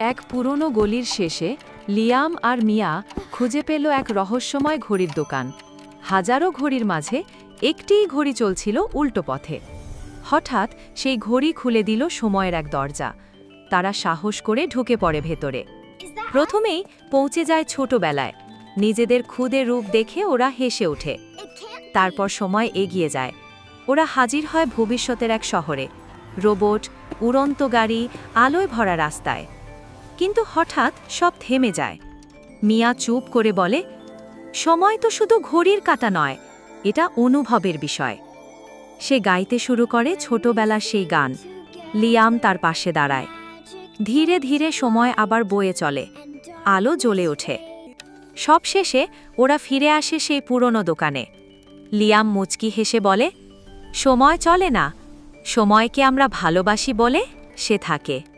এক পুরনো গলির শেষে লিয়াম আর মিয়া খুঁজে পেল এক রহস্যময় ঘড়ির দোকান। হাজারো ঘড়ির মাঝে একটিই ঘড়ি চলছিল উল্টো পথে। হঠাৎ সেই ঘড়ি খুলে দিল সময়ের এক দরজা। তারা সাহস করে ঢুকে পড়ে ভেতরে। প্রথমেই পৌঁছে যায় ছোটবেলায়। নিজেদের খুদে রূপ দেখে ওরা হেসে ওঠে। তারপর সময় এগিয়ে যায়। ওরা হাজির হয় ভবিষ্যতের এক শহরে। রোবট, উড়ন্ত গাড়ি, আলোয় ভরা রাস্তায়। কিন্তু হঠাৎ সব থেমে যায়। মিয়া চুপ করে বলে, সময় তো শুধু ঘড়ির কাঁটা নয়, এটা অনুভবের বিষয়। সে গাইতে শুরু করে ছোটবেলার সেই গান। লিয়াম তার পাশে দাঁড়ায়। ধীরে ধীরে সময় আবার বয়ে চলে। আলো জ্বলে ওঠে। সবশেষে ওরা ফিরে আসে সেই পুরনো দোকানে। লিয়াম মুচকি হেসে বলে, সময় চলে না, সময়কে আমরা ভালোবাসি বলে সে থাকে।